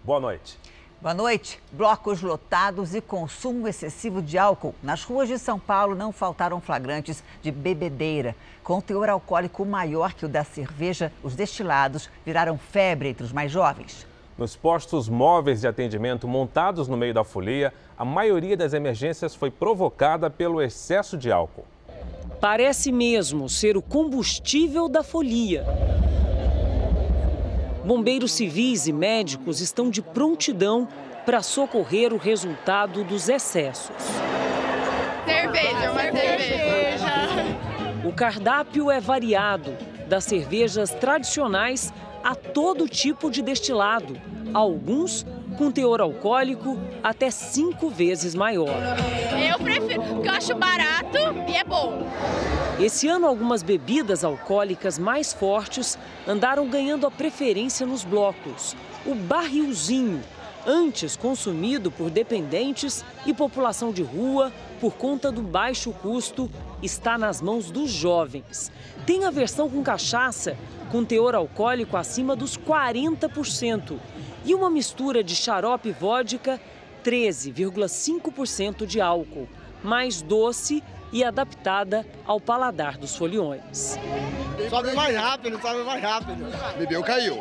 Boa noite. Boa noite. Blocos lotados e consumo excessivo de álcool. Nas ruas de São Paulo não faltaram flagrantes de bebedeira. Com teor alcoólico maior que o da cerveja, os destilados viraram febre entre os mais jovens. Nos postos móveis de atendimento montados no meio da folia, a maioria das emergências foi provocada pelo excesso de álcool. Parece mesmo ser o combustível da folia. Bombeiros civis e médicos estão de prontidão para socorrer o resultado dos excessos. Cerveja, uma cerveja. O cardápio é variado, das cervejas tradicionais a todo tipo de destilado, alguns com teor alcoólico até 5 vezes maior. Eu prefiro, porque eu acho barato e é bom. Esse ano, algumas bebidas alcoólicas mais fortes andaram ganhando a preferência nos blocos. O barrilzinho, antes consumido por dependentes e população de rua por conta do baixo custo, está nas mãos dos jovens. Tem a versão com cachaça, com teor alcoólico acima dos 40%. E uma mistura de xarope e vodka, 13,5% de álcool, mais doce e adaptada ao paladar dos foliões. Sobe mais rápido, sobe mais rápido. Bebeu, caiu.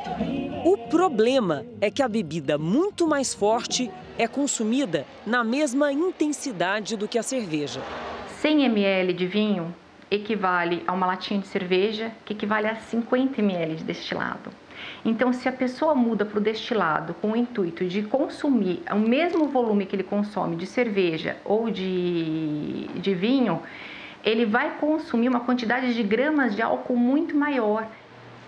O problema é que a bebida muito mais forte é consumida na mesma intensidade do que a cerveja. 100 ml de vinho equivale a uma latinha de cerveja, que equivale a 50 ml de destilado. Então, se a pessoa muda para o destilado com o intuito de consumir o mesmo volume que ele consome de cerveja ou de vinho, ele vai consumir uma quantidade de gramas de álcool muito maior.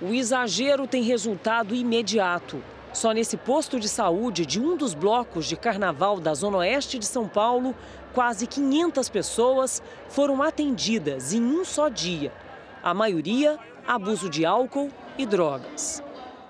O exagero tem resultado imediato. Só nesse posto de saúde de um dos blocos de carnaval da Zona Oeste de São Paulo, quase 500 pessoas foram atendidas em um só dia. A maioria, abuso de álcool e drogas.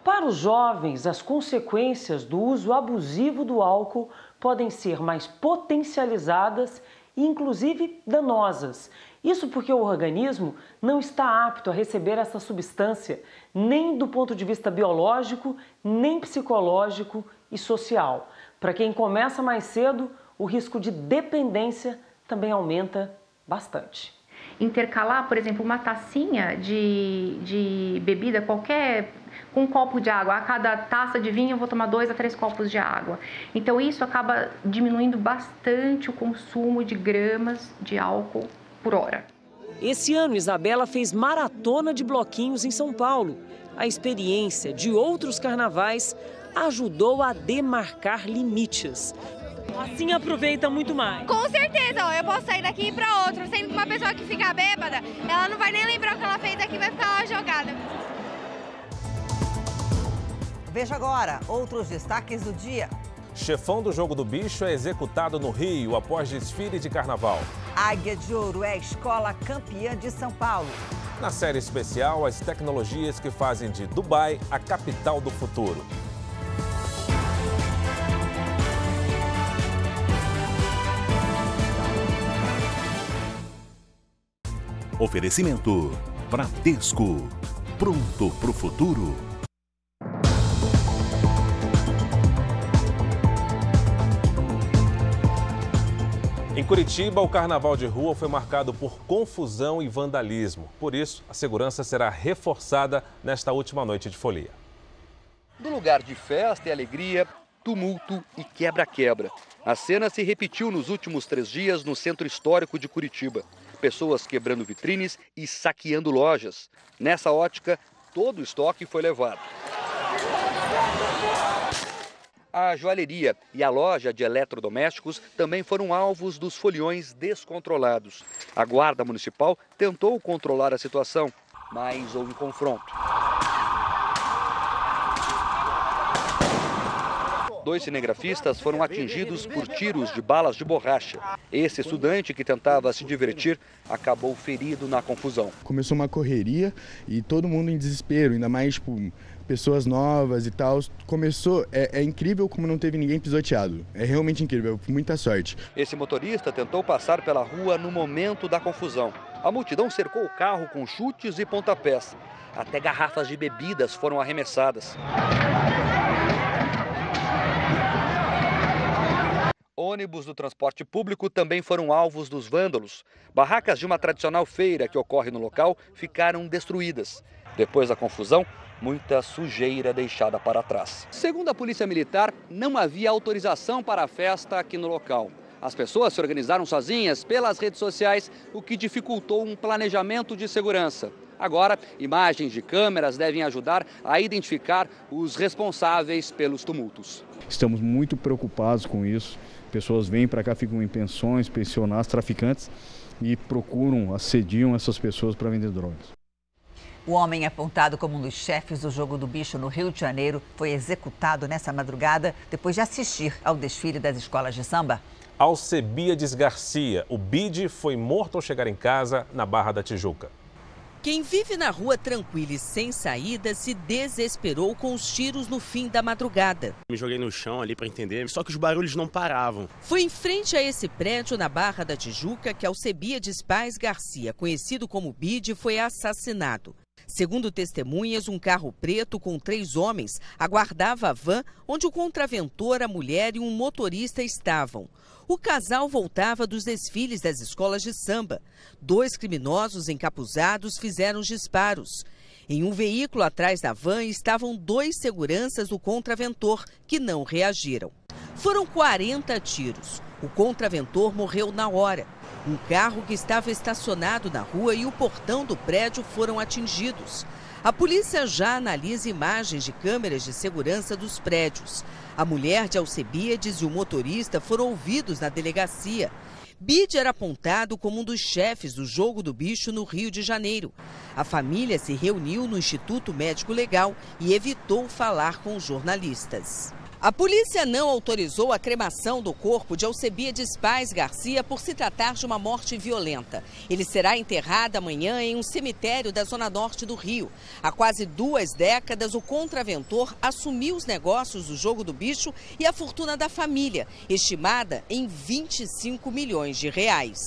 Para os jovens, as consequências do uso abusivo do álcool podem ser mais potencializadas e, inclusive, danosas. Isso porque o organismo não está apto a receber essa substância, nem do ponto de vista biológico, nem psicológico e social. Para quem começa mais cedo, o risco de dependência também aumenta bastante. Intercalar, por exemplo, uma tacinha de bebida qualquer, com um copo de água. A cada taça de vinho eu vou tomar 2 a 3 copos de água. Então isso acaba diminuindo bastante o consumo de gramas de álcool por hora. Esse ano, Isabela fez maratona de bloquinhos em São Paulo. A experiência de outros carnavais ajudou a demarcar limites. Assim aproveita muito mais. Com certeza, ó, eu posso sair daqui para outro. Sendo que uma pessoa que fica bêbada, ela não vai nem lembrar o que ela fez aqui, vai ficar lá jogada. Veja agora outros destaques do dia. Chefão do Jogo do Bicho é executado no Rio após desfile de carnaval. Águia de Ouro é a escola campeã de São Paulo. Na série especial, as tecnologias que fazem de Dubai a capital do futuro. Oferecimento Bradesco. Pronto pro futuro. Em Curitiba, o carnaval de rua foi marcado por confusão e vandalismo. Por isso, a segurança será reforçada nesta última noite de folia. No lugar de festa e alegria, tumulto e quebra-quebra. A cena se repetiu nos últimos 3 dias no centro histórico de Curitiba. Pessoas quebrando vitrines e saqueando lojas. Nessa ótica, todo o estoque foi levado. A joalheria e a loja de eletrodomésticos também foram alvos dos foliões descontrolados. A Guarda Municipal tentou controlar a situação, mas houve confronto. 2 cinegrafistas foram atingidos por tiros de balas de borracha. Esse estudante que tentava se divertir acabou ferido na confusão. Começou uma correria e todo mundo em desespero, ainda mais pessoas novas e tal. Começou, é incrível como não teve ninguém pisoteado. É realmente incrível, muita sorte. Esse motorista tentou passar pela rua no momento da confusão. A multidão cercou o carro com chutes e pontapés. Até garrafas de bebidas foram arremessadas. ônibus do transporte público também foram alvos dos vândalos. Barracas de uma tradicional feira que ocorre no local ficaram destruídas. Depois da confusão, muita sujeira deixada para trás. Segundo a Polícia Militar, não havia autorização para a festa aqui no local. As pessoas se organizaram sozinhas pelas redes sociais, o que dificultou um planejamento de segurança. Agora, imagens de câmeras devem ajudar a identificar os responsáveis pelos tumultos. Estamos muito preocupados com isso. Pessoas vêm para cá, ficam em pensões, pensionados, traficantes e procuram, assediam essas pessoas para vender drogas. O homem apontado como um dos chefes do Jogo do Bicho no Rio de Janeiro foi executado nessa madrugada depois de assistir ao desfile das escolas de samba. Alcebiades Garcia, o Bide, foi morto ao chegar em casa na Barra da Tijuca. Quem vive na rua tranquila e sem saída se desesperou com os tiros no fim da madrugada. Me joguei no chão ali para entender, só que os barulhos não paravam. Foi em frente a esse prédio na Barra da Tijuca que Alcebiades Paz Garcia, conhecido como Bide, foi assassinado. Segundo testemunhas, um carro preto com 3 homens aguardava a van onde o contraventor, a mulher e um motorista estavam. O casal voltava dos desfiles das escolas de samba. 2 criminosos encapuzados fizeram os disparos. Em um veículo atrás da van estavam 2 seguranças do contraventor, que não reagiram. Foram 40 tiros. O contraventor morreu na hora. Um carro que estava estacionado na rua e o portão do prédio foram atingidos. A polícia já analisa imagens de câmeras de segurança dos prédios. A mulher de Alcebiades e o motorista foram ouvidos na delegacia. Bide era apontado como um dos chefes do Jogo do Bicho no Rio de Janeiro. A família se reuniu no Instituto Médico Legal e evitou falar com os jornalistas. A polícia não autorizou a cremação do corpo de Alcebiades Paz Garcia por se tratar de uma morte violenta. Ele será enterrado amanhã em um cemitério da zona norte do Rio. Há quase 2 décadas, o contraventor assumiu os negócios do Jogo do Bicho e a fortuna da família, estimada em 25 milhões de reais.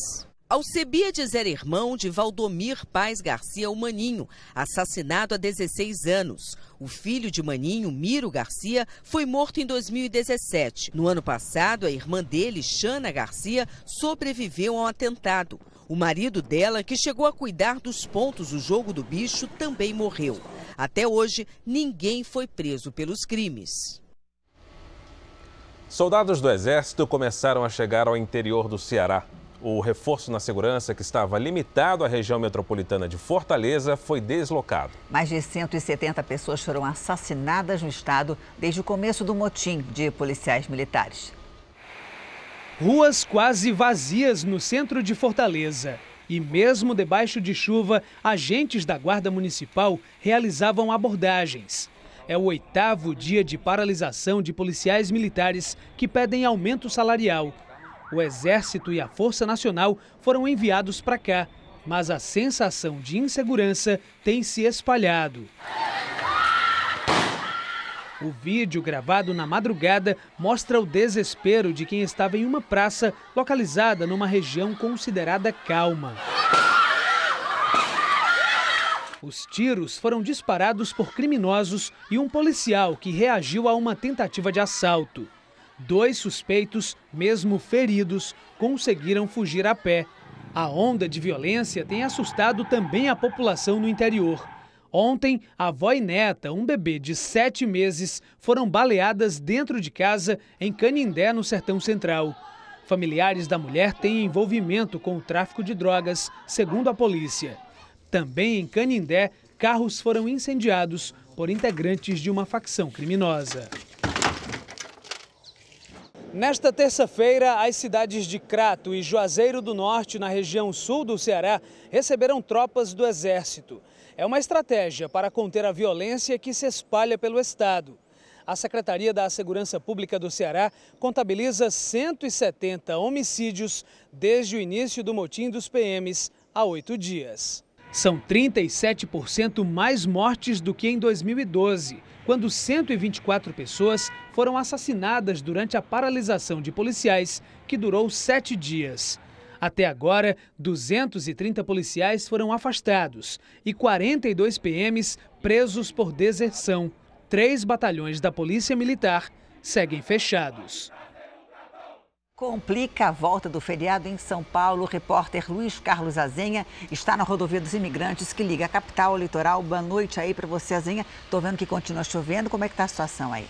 Alcebiades era irmão de Valdomir Paz Garcia, o Maninho, assassinado há 16 anos. O filho de Maninho, Miro Garcia, foi morto em 2017. No ano passado, a irmã dele, Xana Garcia, sobreviveu a um atentado. O marido dela, que chegou a cuidar dos pontos do Jogo do Bicho, também morreu. Até hoje, ninguém foi preso pelos crimes. Soldados do Exército começaram a chegar ao interior do Ceará. O reforço na segurança, que estava limitado à região metropolitana de Fortaleza, foi deslocado. Mais de 170 pessoas foram assassinadas no estado desde o começo do motim de policiais militares. Ruas quase vazias no centro de Fortaleza. E mesmo debaixo de chuva, agentes da Guarda Municipal realizavam abordagens. É o 8º dia de paralisação de policiais militares que pedem aumento salarial. O Exército e a Força Nacional foram enviados para cá, mas a sensação de insegurança tem se espalhado. O vídeo gravado na madrugada mostra o desespero de quem estava em uma praça localizada numa região considerada calma. Os tiros foram disparados por criminosos e um policial que reagiu a uma tentativa de assalto. 2 suspeitos, mesmo feridos, conseguiram fugir a pé. A onda de violência tem assustado também a população no interior. Ontem, a avó e neta, um bebê de 7 meses, foram baleadas dentro de casa em Canindé, no Sertão Central. Familiares da mulher têm envolvimento com o tráfico de drogas, segundo a polícia. Também em Canindé, carros foram incendiados por integrantes de uma facção criminosa. Nesta terça-feira, as cidades de Crato e Juazeiro do Norte, na região sul do Ceará, receberam tropas do Exército. É uma estratégia para conter a violência que se espalha pelo estado. A Secretaria da Segurança Pública do Ceará contabiliza 170 homicídios desde o início do motim dos PMs há 8 dias. São 37% mais mortes do que em 2012, quando 124 pessoas foram assassinadas durante a paralisação de policiais, que durou 7 dias. Até agora, 230 policiais foram afastados e 42 PMs presos por deserção. 3 batalhões da Polícia Militar seguem fechados. Complica a volta do feriado em São Paulo. O repórter Luiz Carlos Azenha está na rodovia dos Imigrantes, que liga a capital ao litoral. Boa noite aí para você, Azenha. Estou vendo que continua chovendo. Como é que está a situação aí?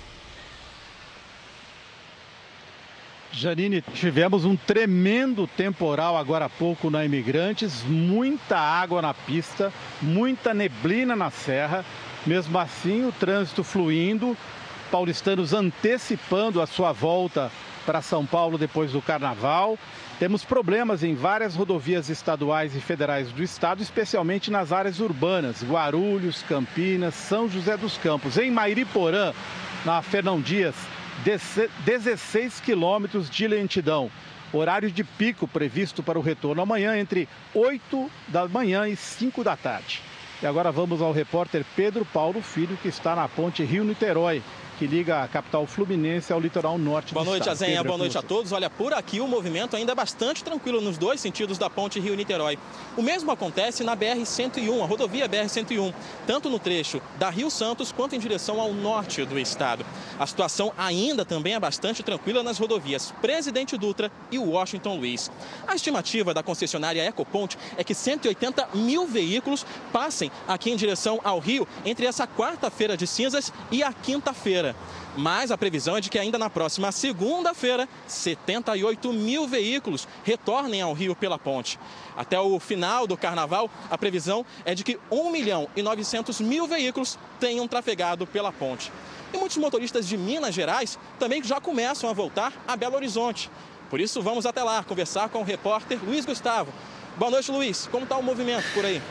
Janine, tivemos um tremendo temporal agora há pouco na Imigrantes. Muita água na pista, muita neblina na serra. Mesmo assim, o trânsito fluindo. Paulistanos antecipando a sua volta para São Paulo depois do Carnaval. Temos problemas em várias rodovias estaduais e federais do estado, especialmente nas áreas urbanas, Guarulhos, Campinas, São José dos Campos. Em Mairiporã, na Fernão Dias, 16 quilômetros de lentidão. Horário de pico previsto para o retorno amanhã entre 8 da manhã e 5 da tarde. E agora vamos ao repórter Pedro Paulo Filho, que está na ponte Rio-Niterói, que liga a capital fluminense ao litoral norte do estado. Boa noite, Azenha. Pedro, boa noite a todos. Olha, por aqui o movimento ainda é bastante tranquilo nos dois sentidos da ponte Rio-Niterói. O mesmo acontece na BR-101, a rodovia BR-101, tanto no trecho da Rio Santos quanto em direção ao norte do estado. A situação ainda também é bastante tranquila nas rodovias Presidente Dutra e Washington Luiz. A estimativa da concessionária Ecoponte é que 180 mil veículos passem aqui em direção ao Rio entre essa quarta-feira de cinzas e a quinta-feira. Mas a previsão é de que ainda na próxima segunda-feira, 78 mil veículos retornem ao Rio pela ponte. Até o final do Carnaval, a previsão é de que 1.900.000 veículos tenham trafegado pela ponte. E muitos motoristas de Minas Gerais também já começam a voltar a Belo Horizonte. Por isso, vamos até lá conversar com o repórter Luiz Gustavo. Boa noite, Luiz. Como está o movimento por aí?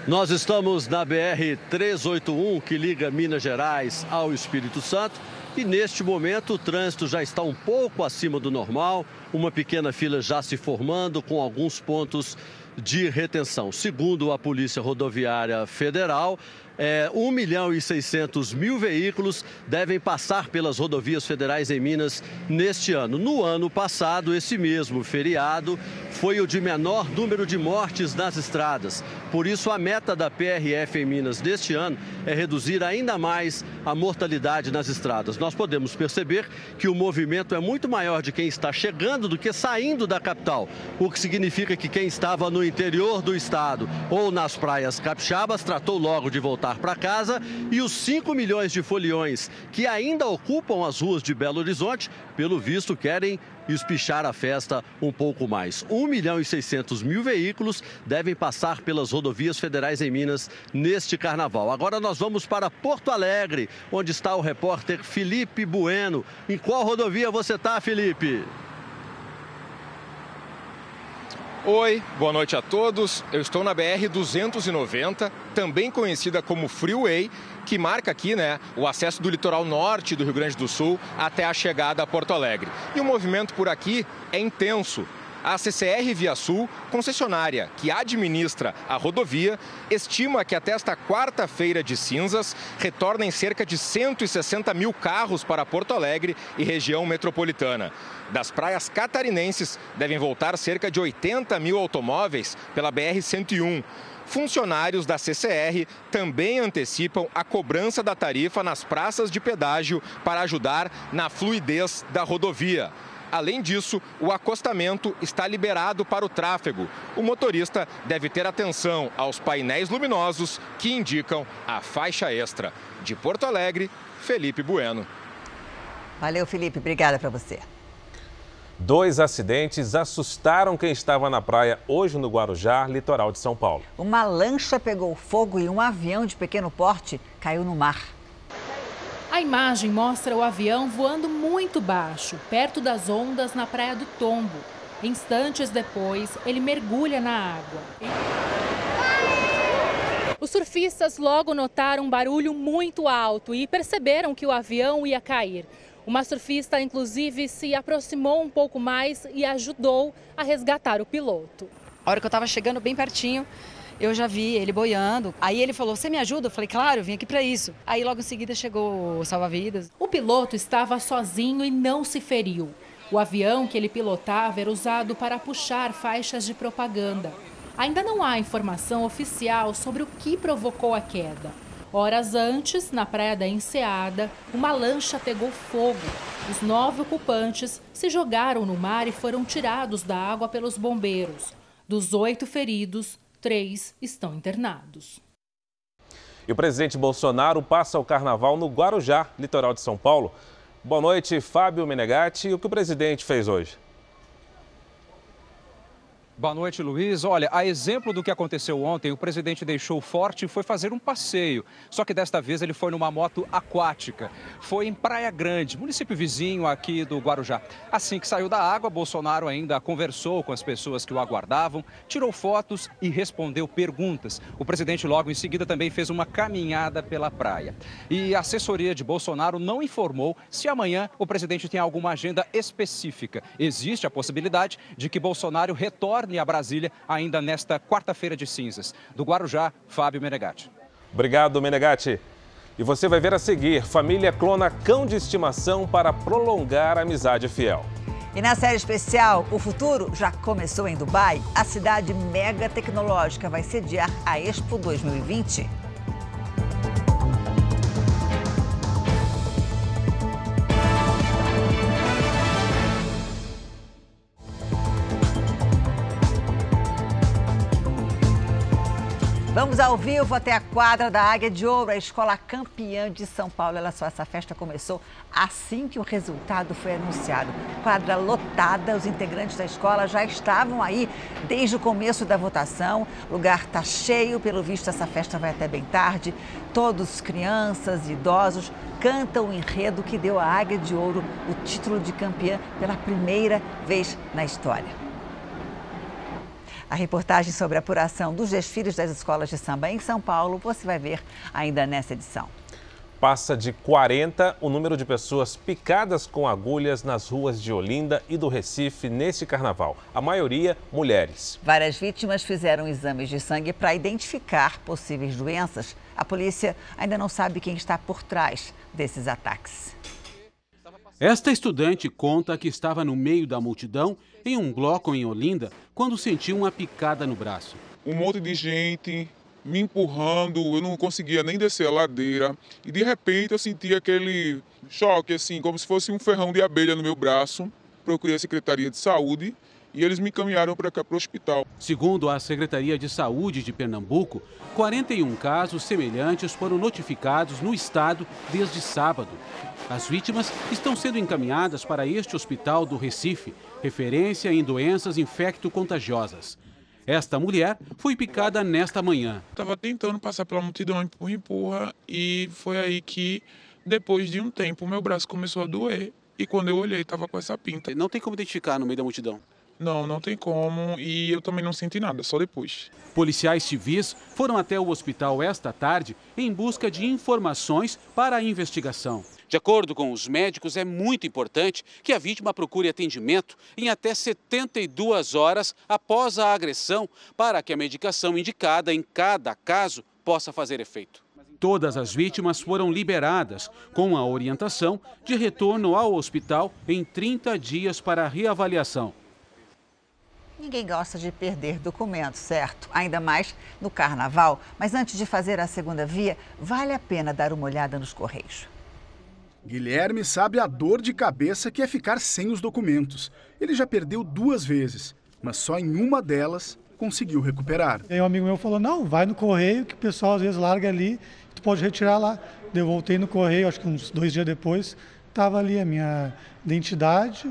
Nós estamos na BR-381, que liga Minas Gerais ao Espírito Santo. E neste momento o trânsito já está um pouco acima do normal. Uma pequena fila já se formando com alguns pontos de retenção. Segundo a Polícia Rodoviária Federal, 1.600.000 veículos devem passar pelas rodovias federais em Minas neste ano. No ano passado, esse mesmo feriado foi o de menor número de mortes nas estradas. Por isso, a meta da PRF em Minas deste ano é reduzir ainda mais a mortalidade nas estradas. Nós podemos perceber que o movimento é muito maior de quem está chegando do que saindo da capital, o que significa que quem estava no interior do estado ou nas praias capixabas tratou logo de voltar para casa, e os 5 milhões de foliões que ainda ocupam as ruas de Belo Horizonte, pelo visto, querem espichar a festa um pouco mais. 1.600.000 veículos devem passar pelas rodovias federais em Minas neste carnaval. Agora nós vamos para Porto Alegre, onde está o repórter Felipe Bueno. Em qual rodovia você está, Felipe? Oi, boa noite a todos. Eu estou na BR-290, também conhecida como Freeway, que marca aqui, o acesso do litoral norte do Rio Grande do Sul até a chegada a Porto Alegre. E o movimento por aqui é intenso. A CCR Via Sul, concessionária que administra a rodovia, estima que até esta quarta-feira de cinzas retornem cerca de 160 mil carros para Porto Alegre e região metropolitana. Das praias catarinenses devem voltar cerca de 80 mil automóveis pela BR-101. Funcionários da CCR também antecipam a cobrança da tarifa nas praças de pedágio para ajudar na fluidez da rodovia. Além disso, o acostamento está liberado para o tráfego. O motorista deve ter atenção aos painéis luminosos que indicam a faixa extra. De Porto Alegre, Felipe Bueno. Valeu, Felipe. Obrigada para você. 2 acidentes assustaram quem estava na praia hoje no Guarujá, litoral de São Paulo. Uma lancha pegou fogo e um avião de pequeno porte caiu no mar. A imagem mostra o avião voando muito baixo, perto das ondas na Praia do Tombo. Instantes depois, ele mergulha na água. Os surfistas logo notaram um barulho muito alto e perceberam que o avião ia cair. Uma surfista, inclusive, se aproximou um pouco mais e ajudou a resgatar o piloto. A hora que eu estava chegando bem pertinho, eu já vi ele boiando. Aí ele falou, você me ajuda? Eu falei, claro, eu vim aqui para isso. Aí logo em seguida chegou o salva-vidas. O piloto estava sozinho e não se feriu. O avião que ele pilotava era usado para puxar faixas de propaganda. Ainda não há informação oficial sobre o que provocou a queda. Horas antes, na praia da Enseada, uma lancha pegou fogo. Os 9 ocupantes se jogaram no mar e foram tirados da água pelos bombeiros. Dos 8 feridos, 3 estão internados. E o presidente Bolsonaro passa o carnaval no Guarujá, litoral de São Paulo. Boa noite, Fábio Menegatti. E o que o presidente fez hoje? Boa noite, Luiz. Olha, a exemplo do que aconteceu ontem, o presidente deixou o forte e foi fazer um passeio. Só que desta vez ele foi numa moto aquática. Foi em Praia Grande, município vizinho aqui do Guarujá. Assim que saiu da água, Bolsonaro ainda conversou com as pessoas que o aguardavam, tirou fotos e respondeu perguntas. O presidente logo em seguida também fez uma caminhada pela praia. E a assessoria de Bolsonaro não informou se amanhã o presidente tem alguma agenda específica. Existe a possibilidade de que Bolsonaro retorne a Brasília ainda nesta quarta-feira de cinzas. Do Guarujá, Fábio Menegatti. Obrigado, Menegatti. E você vai ver a seguir: família clona cão de estimação para prolongar a amizade fiel. E na série especial, o futuro já começou em Dubai. A cidade mega tecnológica vai sediar a Expo 2020. Vamos ao vivo até a quadra da Águia de Ouro, a escola campeã de São Paulo. Olha só, essa festa começou assim que o resultado foi anunciado. Quadra lotada, os integrantes da escola já estavam aí desde o começo da votação. O lugar está cheio, pelo visto essa festa vai até bem tarde. Todos, crianças e idosos, cantam o enredo que deu à Águia de Ouro o título de campeã pela primeira vez na história. A reportagem sobre a apuração dos desfiles das escolas de samba em São Paulo você vai ver ainda nessa edição. Passa de 40 o número de pessoas picadas com agulhas nas ruas de Olinda e do Recife neste carnaval. A maioria, mulheres. Várias vítimas fizeram exames de sangue para identificar possíveis doenças. A polícia ainda não sabe quem está por trás desses ataques. Esta estudante conta que estava no meio da multidão, em um bloco em Olinda, quando sentiu uma picada no braço. Um monte de gente me empurrando, eu não conseguia nem descer a ladeira. E de repente eu senti aquele choque, assim, como se fosse um ferrão de abelha no meu braço. Procurei a Secretaria de Saúde e eles me encaminharam para cá, para o hospital. Segundo a Secretaria de Saúde de Pernambuco, 41 casos semelhantes foram notificados no estado desde sábado. As vítimas estão sendo encaminhadas para este hospital do Recife, referência em doenças infecto-contagiosas. Esta mulher foi picada nesta manhã. Estava tentando passar pela multidão, empurra, e foi aí que, depois de um tempo, meu braço começou a doer. E quando eu olhei, estava com essa pinta. Não tem como identificar no meio da multidão? Não tem como, e eu também não senti nada, só depois. Policiais civis foram até o hospital esta tarde em busca de informações para a investigação. De acordo com os médicos, é muito importante que a vítima procure atendimento em até 72 horas após a agressão, para que a medicação indicada em cada caso possa fazer efeito. Todas as vítimas foram liberadas, com a orientação de retorno ao hospital em 30 dias para reavaliação. Ninguém gosta de perder documentos, certo? Ainda mais no carnaval. Mas antes de fazer a segunda via, vale a pena dar uma olhada nos Correios. Guilherme sabe a dor de cabeça que é ficar sem os documentos. Ele já perdeu 2 vezes, mas só em uma delas conseguiu recuperar. E aí um amigo meu falou, não, vai no Correio que o pessoal às vezes larga ali, tu pode retirar lá. Eu voltei no Correio, acho que uns 2 dias depois, estava ali a minha identidade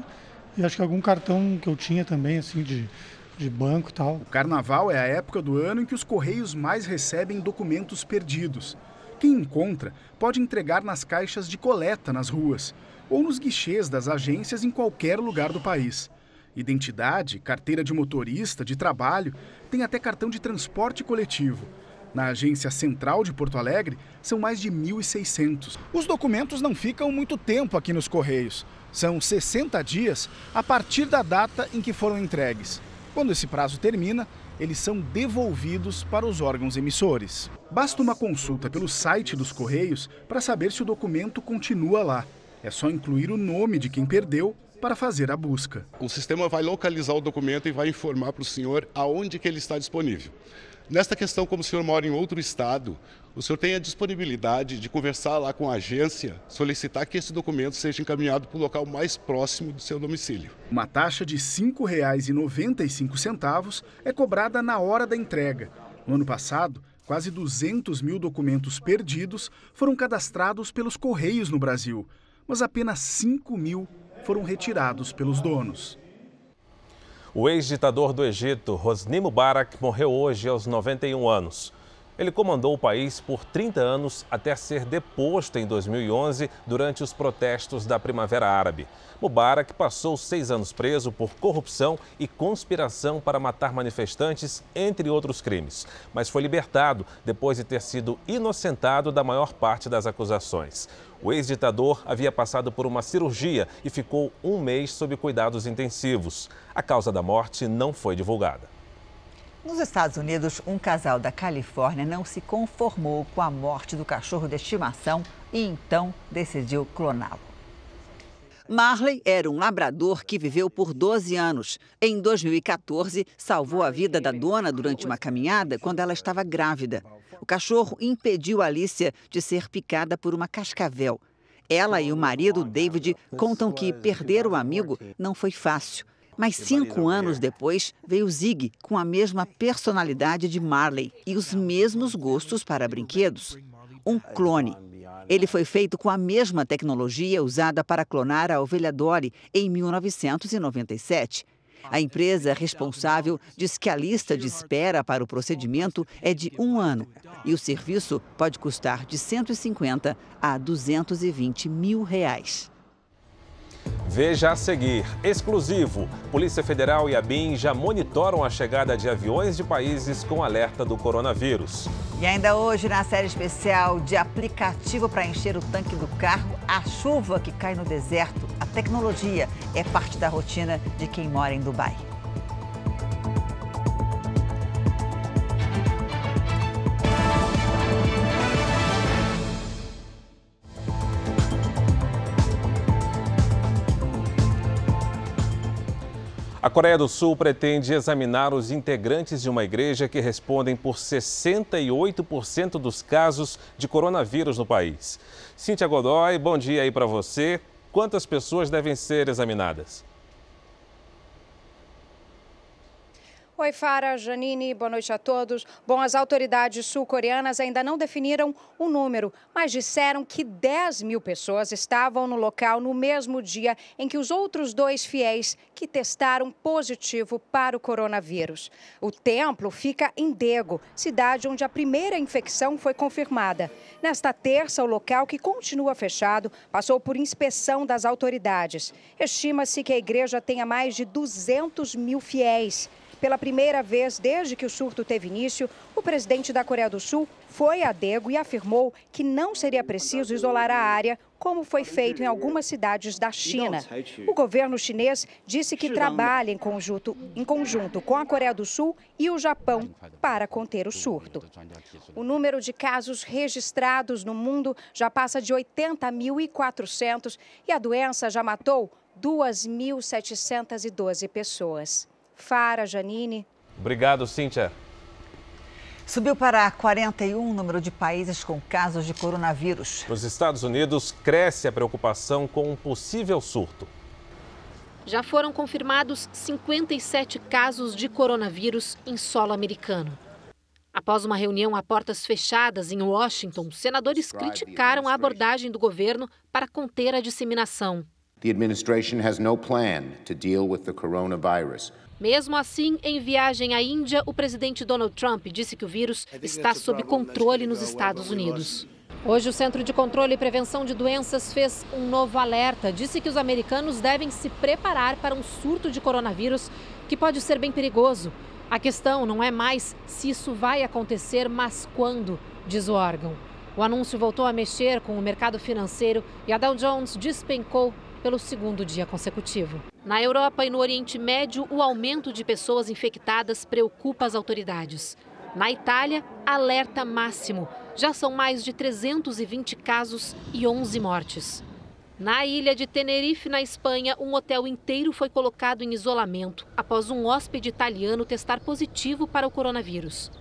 e acho que algum cartão que eu tinha também, assim, de banco e tal. O carnaval é a época do ano em que os Correios mais recebem documentos perdidos. Quem encontra pode entregar nas caixas de coleta nas ruas ou nos guichês das agências em qualquer lugar do país. Identidade, carteira de motorista, de trabalho, tem até cartão de transporte coletivo. Na agência central de Porto Alegre, são mais de 1.600. Os documentos não ficam muito tempo aqui nos Correios. São 60 dias a partir da data em que foram entregues. Quando esse prazo termina, eles são devolvidos para os órgãos emissores. Basta uma consulta pelo site dos Correios para saber se o documento continua lá. É só incluir o nome de quem perdeu para fazer a busca. O sistema vai localizar o documento e vai informar para o senhor aonde que ele está disponível. Nesta questão, como o senhor mora em outro estado, o senhor tem a disponibilidade de conversar lá com a agência, solicitar que esse documento seja encaminhado para o local mais próximo do seu domicílio. Uma taxa de R$ 5,95 é cobrada na hora da entrega. No ano passado, quase 200 mil documentos perdidos foram cadastrados pelos Correios no Brasil, mas apenas 5 mil foram retirados pelos donos. O ex-ditador do Egito, Hosni Mubarak, morreu hoje aos 91 anos. Ele comandou o país por 30 anos até ser deposto em 2011 durante os protestos da Primavera Árabe. Mubarak passou 6 anos preso por corrupção e conspiração para matar manifestantes, entre outros crimes. Mas foi libertado depois de ter sido inocentado da maior parte das acusações. O ex-ditador havia passado por uma cirurgia e ficou 1 mês sob cuidados intensivos. A causa da morte não foi divulgada. Nos Estados Unidos, um casal da Califórnia não se conformou com a morte do cachorro de estimação e então decidiu cloná-lo. Marley era um labrador que viveu por 12 anos. Em 2014, salvou a vida da dona durante uma caminhada quando ela estava grávida. O cachorro impediu Alicia de ser picada por uma cascavel. Ela e o marido, David, contam que perder o amigo não foi fácil. Mas 5 anos depois, veio Zig, com a mesma personalidade de Marley e os mesmos gostos para brinquedos. Um clone. Ele foi feito com a mesma tecnologia usada para clonar a ovelha Dolly em 1997. A empresa responsável diz que a lista de espera para o procedimento é de 1 ano e o serviço pode custar de 150 a 220 mil reais. Veja a seguir, exclusivo, Polícia Federal e a BIM já monitoram a chegada de aviões de países com alerta do coronavírus. E ainda hoje, na série especial de aplicativo para encher o tanque do carro, a chuva que cai no deserto, a tecnologia é parte da rotina de quem mora em Dubai. A Coreia do Sul pretende examinar os integrantes de uma igreja que respondem por 68% dos casos de coronavírus no país. Cíntia Godoy, bom dia aí para você. Quantas pessoas devem ser examinadas? Oi, Fara, Janine, boa noite a todos. Bom, as autoridades sul-coreanas ainda não definiram um número, mas disseram que 10 mil pessoas estavam no local no mesmo dia em que os outros 2 fiéis que testaram positivo para o coronavírus. O templo fica em Daegu, cidade onde a primeira infecção foi confirmada. Nesta terça, o local, que continua fechado, passou por inspeção das autoridades. Estima-se que a igreja tenha mais de 200 mil fiéis. Pela primeira vez desde que o surto teve início, o presidente da Coreia do Sul foi a Daegu e afirmou que não seria preciso isolar a área, como foi feito em algumas cidades da China. O governo chinês disse que trabalha em conjunto com a Coreia do Sul e o Japão para conter o surto. O número de casos registrados no mundo já passa de 80.400 e a doença já matou 2.712 pessoas. Fara, Janine. Obrigado, Cíntia. Subiu para 41 o número de países com casos de coronavírus. Nos Estados Unidos, cresce a preocupação com um possível surto. Já foram confirmados 57 casos de coronavírus em solo americano. Após uma reunião a portas fechadas em Washington, senadores criticaram a abordagem do governo para conter a disseminação. The administration has no plan to deal with the coronavirus. Mesmo assim, em viagem à Índia, o presidente Donald Trump disse que o vírus está sob controle nos Estados Unidos. Hoje, o Centro de Controle e Prevenção de Doenças fez um novo alerta. Disse que os americanos devem se preparar para um surto de coronavírus que pode ser bem perigoso. A questão não é mais se isso vai acontecer, mas quando, diz o órgão. O anúncio voltou a mexer com o mercado financeiro e a Dow Jones despencou pelo 2º dia consecutivo. Na Europa e no Oriente Médio, o aumento de pessoas infectadas preocupa as autoridades. Na Itália, alerta máximo. Já são mais de 320 casos e 11 mortes. Na ilha de Tenerife, na Espanha, um hotel inteiro foi colocado em isolamento após um hóspede italiano testar positivo para o coronavírus.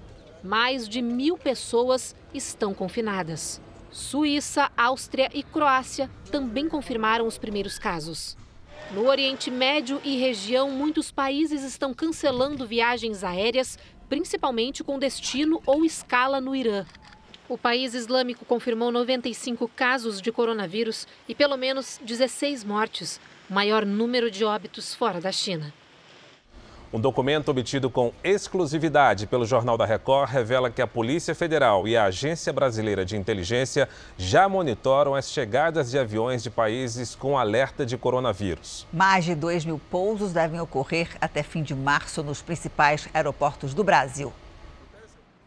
Mais de 1.000 pessoas estão confinadas. Suíça, Áustria e Croácia também confirmaram os primeiros casos. No Oriente Médio e região, muitos países estão cancelando viagens aéreas, principalmente com destino ou escala no Irã. O país islâmico confirmou 95 casos de coronavírus e pelo menos 16 mortes, o maior número de óbitos fora da China. Um documento obtido com exclusividade pelo Jornal da Record revela que a Polícia Federal e a Agência Brasileira de Inteligência já monitoram as chegadas de aviões de países com alerta de coronavírus. Mais de 2.000 pousos devem ocorrer até fim de março nos principais aeroportos do Brasil.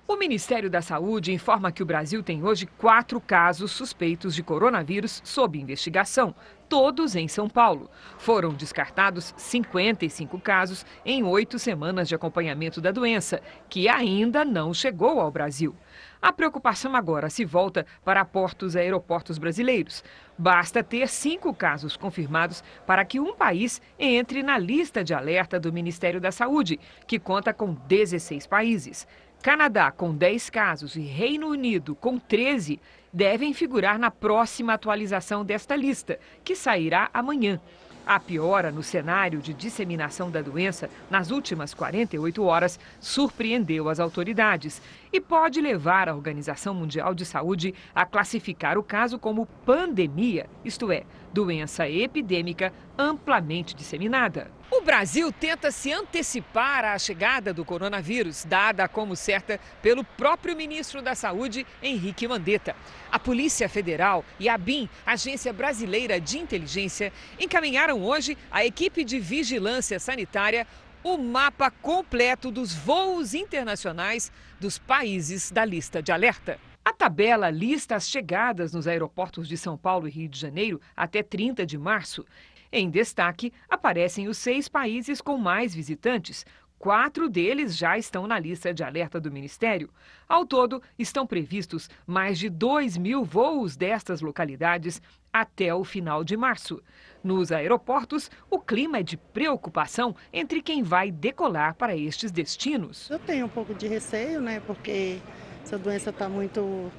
O Ministério da Saúde informa que o Brasil tem hoje 4 casos suspeitos de coronavírus sob investigação, todos em São Paulo. Foram descartados 55 casos em 8 semanas de acompanhamento da doença, que ainda não chegou ao Brasil. A preocupação agora se volta para portos e aeroportos brasileiros. Basta ter 5 casos confirmados para que um país entre na lista de alerta do Ministério da Saúde, que conta com 16 países. Canadá, com 10 casos, e Reino Unido, com 13, devem figurar na próxima atualização desta lista, que sairá amanhã. A piora no cenário de disseminação da doença nas últimas 48 horas surpreendeu as autoridades e pode levar a Organização Mundial de Saúde a classificar o caso como pandemia, isto é, doença epidêmica amplamente disseminada. O Brasil tenta se antecipar à chegada do coronavírus, dada como certa pelo próprio ministro da Saúde, Henrique Mandetta. A Polícia Federal e a ABIN, Agência Brasileira de Inteligência, encaminharam hoje à equipe de vigilância sanitária o mapa completo dos voos internacionais dos países da lista de alerta. A tabela lista as chegadas nos aeroportos de São Paulo e Rio de Janeiro até 30 de março. Em destaque, aparecem os 6 países com mais visitantes. 4 deles já estão na lista de alerta do Ministério. Ao todo, estão previstos mais de 2.000 voos destas localidades até o final de março. Nos aeroportos, o clima é de preocupação entre quem vai decolar para estes destinos. Eu tenho um pouco de receio, porque essa doença está muito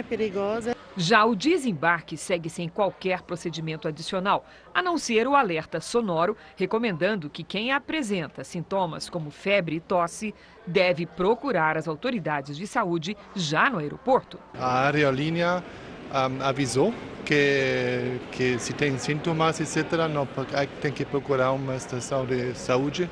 perigosa. Já o desembarque segue sem qualquer procedimento adicional, a não ser o alerta sonoro, recomendando que quem apresenta sintomas como febre e tosse deve procurar as autoridades de saúde já no aeroporto. A aerolínea avisou que se tem sintomas, etc., tem que procurar uma estação de saúde.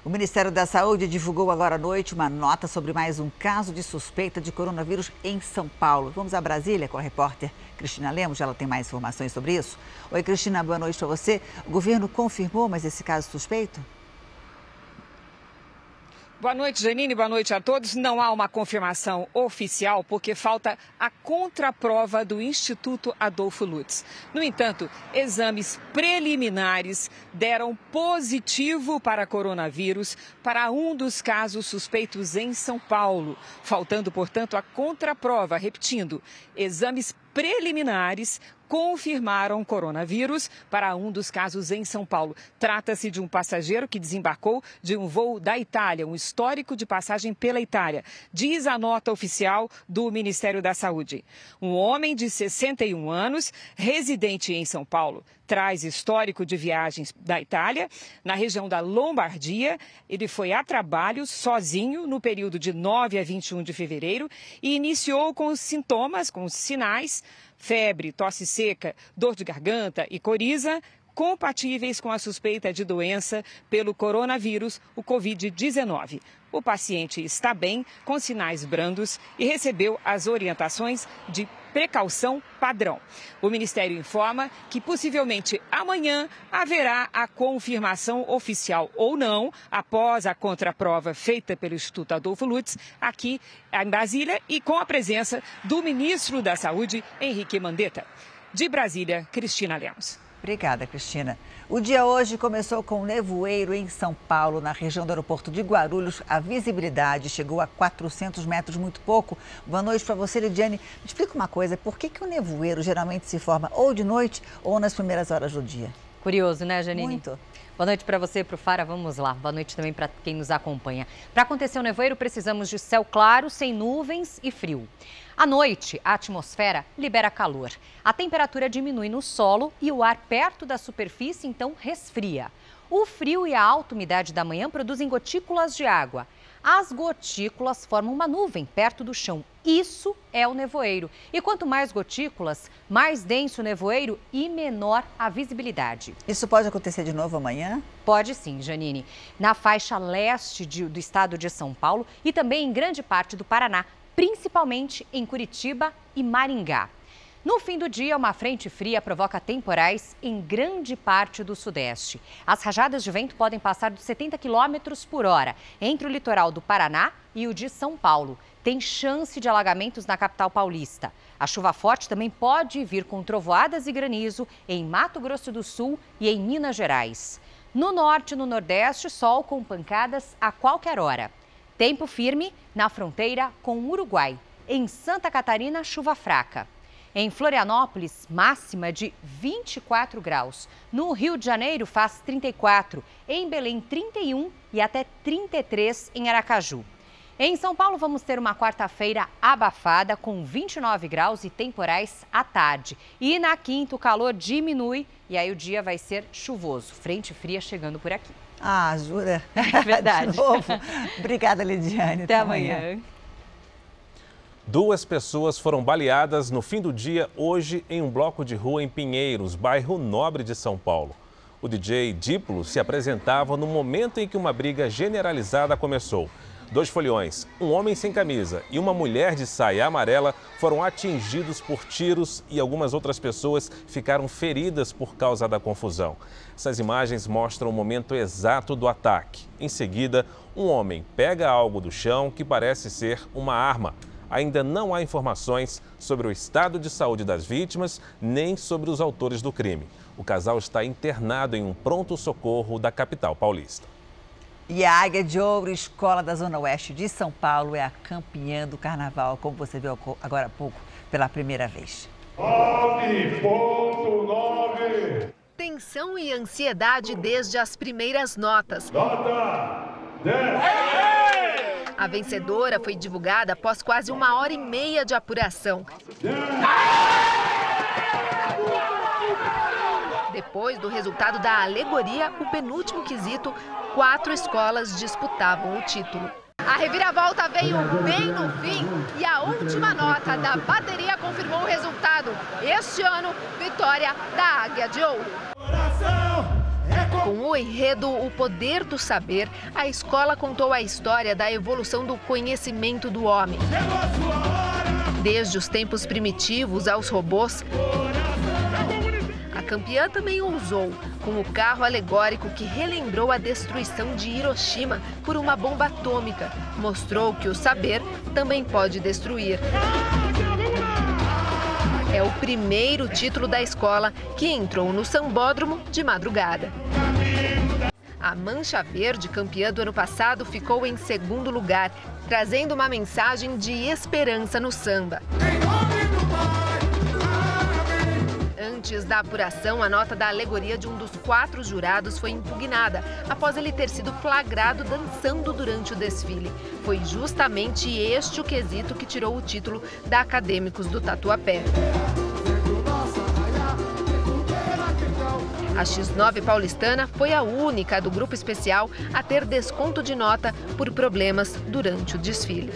O Ministério da Saúde divulgou agora à noite uma nota sobre mais um caso de suspeita de coronavírus em São Paulo. Vamos a Brasília com a repórter Cristina Lemos, ela tem mais informações sobre isso. Oi, Cristina, boa noite para você. O governo confirmou mais esse caso suspeito? Boa noite, Janine. Boa noite a todos. Não há uma confirmação oficial porque falta a contraprova do Instituto Adolfo Lutz. No entanto, exames preliminares deram positivo para coronavírus para um dos casos suspeitos em São Paulo. Faltando, portanto, a contraprova. Repetindo, exames preliminares confirmaram coronavírus para um dos casos em São Paulo. Trata-se de um passageiro que desembarcou de um voo da Itália, um histórico de passagem pela Itália. Diz a nota oficial do Ministério da Saúde. Um homem de 61 anos, residente em São Paulo, traz histórico de viagens da Itália, na região da Lombardia. Ele foi a trabalho sozinho no período de 9 a 21 de fevereiro e iniciou com os sintomas, com os sinais, febre, tosse seca, dor de garganta e coriza, compatíveis com a suspeita de doença pelo coronavírus, o Covid-19. O paciente está bem, com sinais brandos e recebeu as orientações de precaução padrão. O Ministério informa que possivelmente amanhã haverá a confirmação oficial ou não, após a contraprova feita pelo Instituto Adolfo Lutz, aqui em Brasília e com a presença do ministro da Saúde, Henrique Mandetta. De Brasília, Cristina Lemos. Obrigada, Cristina. O dia hoje começou com nevoeiro em São Paulo, na região do aeroporto de Guarulhos. A visibilidade chegou a 400 metros, muito pouco. Boa noite para você, Lidiane. Me explica uma coisa, por que o nevoeiro geralmente se forma ou de noite ou nas primeiras horas do dia? Curioso, né, Janine? Muito. Boa noite para você, para o Fara. Vamos lá. Boa noite também para quem nos acompanha. Para acontecer o nevoeiro, precisamos de céu claro, sem nuvens e frio. À noite, a atmosfera libera calor. A temperatura diminui no solo e o ar perto da superfície, então, resfria. O frio e a alta umidade da manhã produzem gotículas de água. As gotículas formam uma nuvem perto do chão. Isso é o nevoeiro. E quanto mais gotículas, mais denso o nevoeiro e menor a visibilidade. Isso pode acontecer de novo amanhã? Pode sim, Janine. Na faixa leste do estado de São Paulo e também em grande parte do Paraná, principalmente em Curitiba e Maringá. No fim do dia, uma frente fria provoca temporais em grande parte do sudeste. As rajadas de vento podem passar dos 70 km por hora entre o litoral do Paraná e o de São Paulo. Tem chance de alagamentos na capital paulista. A chuva forte também pode vir com trovoadas e granizo em Mato Grosso do Sul e em Minas Gerais. No norte e no nordeste, sol com pancadas a qualquer hora. Tempo firme na fronteira com o Uruguai. Em Santa Catarina, chuva fraca. Em Florianópolis, máxima de 24 graus. No Rio de Janeiro, faz 34. Em Belém, 31 e até 33 em Aracaju. Em São Paulo, vamos ter uma quarta-feira abafada com 29 graus e temporais à tarde. E na quinta, o calor diminui e aí o dia vai ser chuvoso. Frente fria chegando por aqui. Ah, jura? É verdade. De novo. Obrigada, Lidiane. Até amanhã. 2 pessoas foram baleadas no fim do dia hoje em um bloco de rua em Pinheiros, bairro Nobre de São Paulo. O DJ Diplo se apresentava no momento em que uma briga generalizada começou. 2 foliões, um homem sem camisa e uma mulher de saia amarela foram atingidos por tiros e algumas outras pessoas ficaram feridas por causa da confusão. Essas imagens mostram o momento exato do ataque. Em seguida, um homem pega algo do chão que parece ser uma arma. Ainda não há informações sobre o estado de saúde das vítimas, nem sobre os autores do crime. O casal está internado em um pronto-socorro da capital paulista. E a Águia de Ouro, escola da Zona Oeste de São Paulo, é a campeã do carnaval, como você viu agora há pouco, pela primeira vez. 9.9. Tensão e ansiedade desde as primeiras notas. Nota 10. A vencedora foi divulgada após quase 1h30 de apuração. Depois do resultado da alegoria, o penúltimo quesito, 4 escolas disputavam o título. A reviravolta veio bem no fim e a última nota da bateria confirmou o resultado. Este ano, vitória da Águia de Ouro. Com o enredo O Poder do Saber, a escola contou a história da evolução do conhecimento do homem. Desde os tempos primitivos aos robôs, a campeã também ousou, com o carro alegórico que relembrou a destruição de Hiroshima por uma bomba atômica. Mostrou que o saber também pode destruir. É o primeiro título da escola que entrou no sambódromo de madrugada. A Mancha Verde, campeã do ano passado, ficou em segundo lugar, trazendo uma mensagem de esperança no samba. Antes da apuração, a nota da alegoria de um dos 4 jurados foi impugnada, após ele ter sido flagrado dançando durante o desfile. Foi justamente este o quesito que tirou o título da Acadêmicos do Tatuapé. A X9 paulistana foi a única do grupo especial a ter desconto de nota por problemas durante o desfile.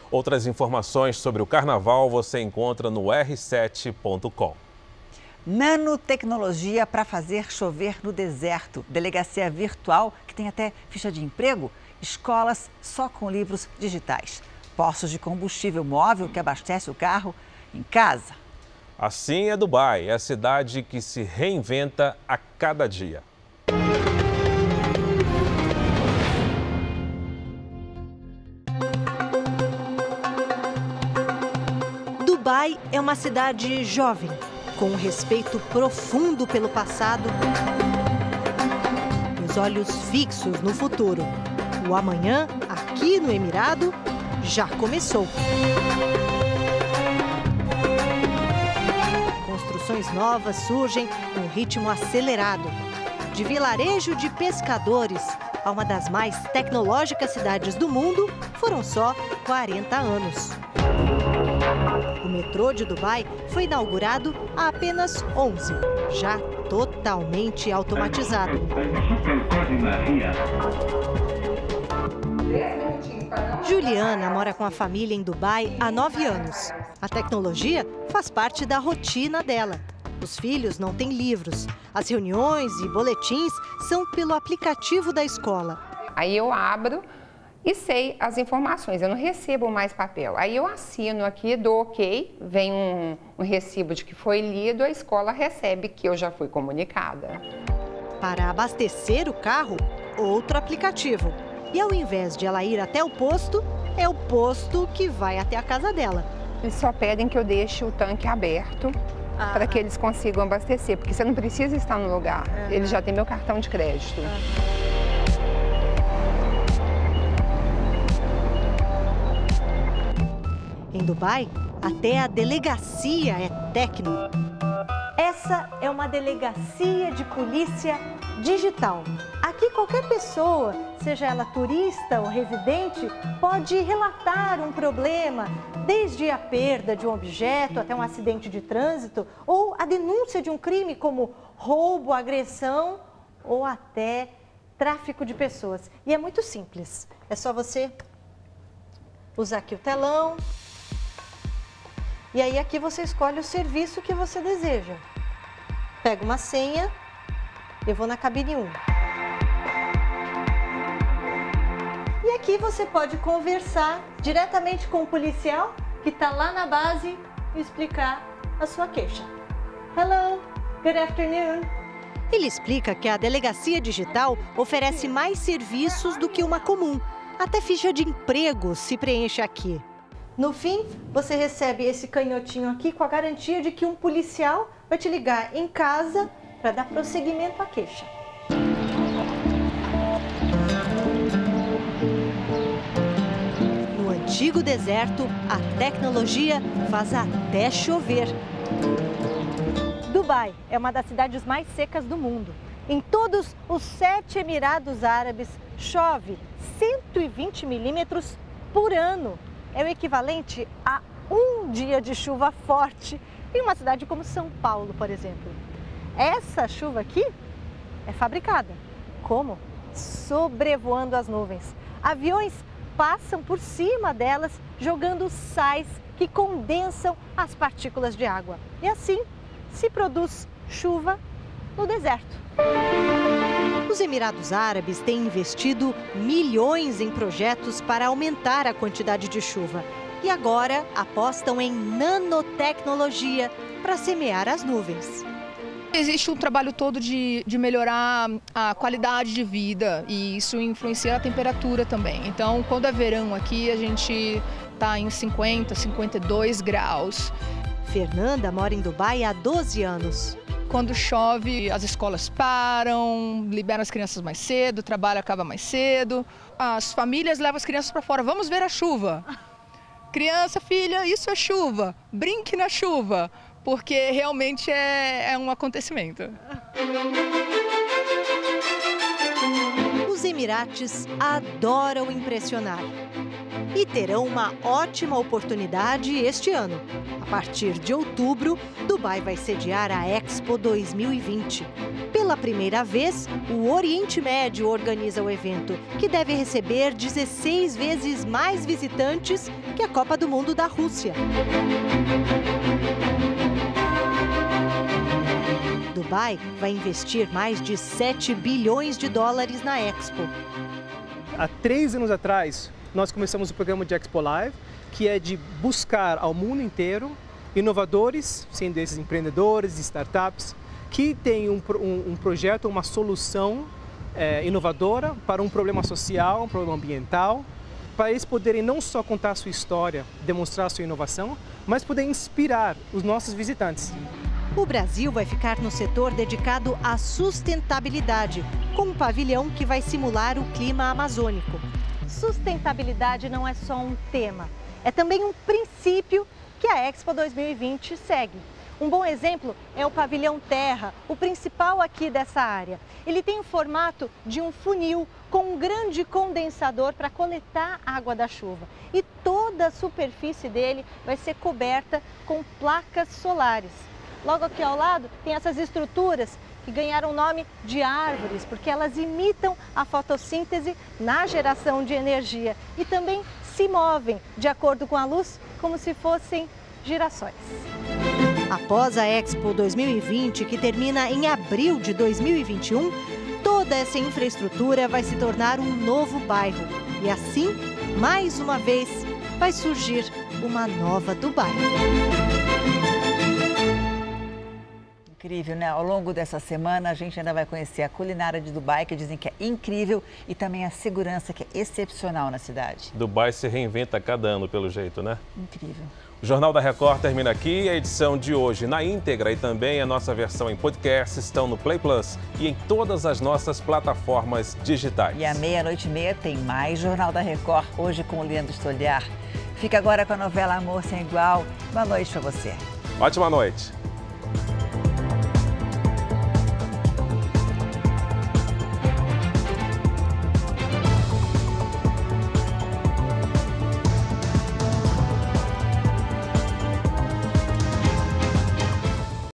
Outras informações sobre o carnaval você encontra no r7.com. Nanotecnologia para fazer chover no deserto. Delegacia virtual que tem até ficha de emprego. Escolas só com livros digitais. Postos de combustível móvel que abastece o carro em casa. Assim é Dubai, é a cidade que se reinventa a cada dia. Dubai é uma cidade jovem, com um respeito profundo pelo passado e os olhos fixos no futuro. O amanhã, aqui no Emirado, já começou. Construções novas surgem num ritmo acelerado. De vilarejo de pescadores a uma das mais tecnológicas cidades do mundo, foram só 40 anos. O metrô de Dubai foi inaugurado há apenas 11, já totalmente automatizado. Juliana mora com a família em Dubai há 9 anos. A tecnologia faz parte da rotina dela. Os filhos não têm livros. As reuniões e boletins são pelo aplicativo da escola. Aí eu abro e sei as informações, eu não recebo mais papel. Aí eu assino aqui, dou ok, vem um recibo de que foi lido, a escola recebe que eu já fui comunicada. Para abastecer o carro, outro aplicativo. E ao invés de ela ir até o posto, é o posto que vai até a casa dela. Eles só pedem que eu deixe o tanque aberto para que eles consigam abastecer, porque você não precisa estar no lugar, ele já tem meu cartão de crédito. Em Dubai, até a delegacia é Tecno. Essa é uma delegacia de polícia digital. Aqui qualquer pessoa, seja ela turista ou residente, pode relatar um problema, desde a perda de um objeto até um acidente de trânsito ou a denúncia de um crime como roubo, agressão ou até tráfico de pessoas. E é muito simples, é só você usar aqui o telão. E aí aqui você escolhe o serviço que você deseja. Pega uma senha, eu vou na cabine 1. E aqui você pode conversar diretamente com o policial que está lá na base e explicar a sua queixa. Hello, good afternoon. Ele explica que a delegacia digital oferece mais serviços do que uma comum. Até ficha de emprego se preenche aqui. No fim, você recebe esse canhotinho aqui com a garantia de que um policial vai te ligar em casa para dar prosseguimento à queixa. No antigo deserto, a tecnologia faz até chover. Dubai é uma das cidades mais secas do mundo. Em todos os 7 Emirados Árabes, chove 120 milímetros por ano. É o equivalente a um dia de chuva forte em uma cidade como São Paulo, por exemplo. Essa chuva aqui é fabricada. Como? Sobrevoando as nuvens. Aviões passam por cima delas, jogando sais que condensam as partículas de água. E assim se produz chuva no deserto. Os Emirados Árabes têm investido milhões em projetos para aumentar a quantidade de chuva. E agora apostam em nanotecnologia para semear as nuvens. Existe um trabalho todo de melhorar a qualidade de vida e isso influencia a temperatura também. Então, quando é verão aqui, a gente está em 50, 52 graus. Fernanda mora em Dubai há 12 anos. Quando chove, as escolas param, liberam as crianças mais cedo, o trabalho acaba mais cedo. As famílias levam as crianças para fora, vamos ver a chuva. Criança, filha, isso é chuva, brinque na chuva, porque realmente é um acontecimento. Os Emirates adoram impressionar e terão uma ótima oportunidade este ano. A partir de outubro, Dubai vai sediar a Expo 2020. Pela primeira vez, o Oriente Médio organiza o evento, que deve receber 16 vezes mais visitantes que a Copa do Mundo da Rússia. Dubai vai investir mais de 7 bilhões de dólares na Expo. Há 3 anos atrás, nós começamos o programa de Expo Live, que é de buscar ao mundo inteiro inovadores, sendo esses empreendedores e startups, que têm um projeto, uma solução inovadora para um problema social, um problema ambiental, para eles poderem não só contar a sua história, demonstrar a sua inovação, mas poder inspirar os nossos visitantes. O Brasil vai ficar no setor dedicado à sustentabilidade, com um pavilhão que vai simular o clima amazônico. Sustentabilidade não é só um tema, é também um princípio que a Expo 2020 segue. Um bom exemplo é o pavilhão Terra, o principal aqui dessa área. Ele tem o formato de um funil com um grande condensador para coletar água da chuva. E toda a superfície dele vai ser coberta com placas solares. Logo aqui ao lado tem essas estruturas que ganharam o nome de árvores, porque elas imitam a fotossíntese na geração de energia e também se movem de acordo com a luz, como se fossem girassóis. Após a Expo 2020, que termina em abril de 2021, toda essa infraestrutura vai se tornar um novo bairro. E assim, mais uma vez, vai surgir uma nova Dubai. Incrível, né? Ao longo dessa semana, a gente ainda vai conhecer a culinária de Dubai, que dizem que é incrível, e também a segurança, que é excepcional na cidade. Dubai se reinventa a cada ano, pelo jeito, né? Incrível. O Jornal da Record termina aqui. A edição de hoje na íntegra e também a nossa versão em podcast estão no Play Plus e em todas as nossas plataformas digitais. E à 00:30 tem mais Jornal da Record, hoje com o Leandro Stoliar. Fica agora com a novela Amor Sem Igual. Boa noite para você. Ótima noite.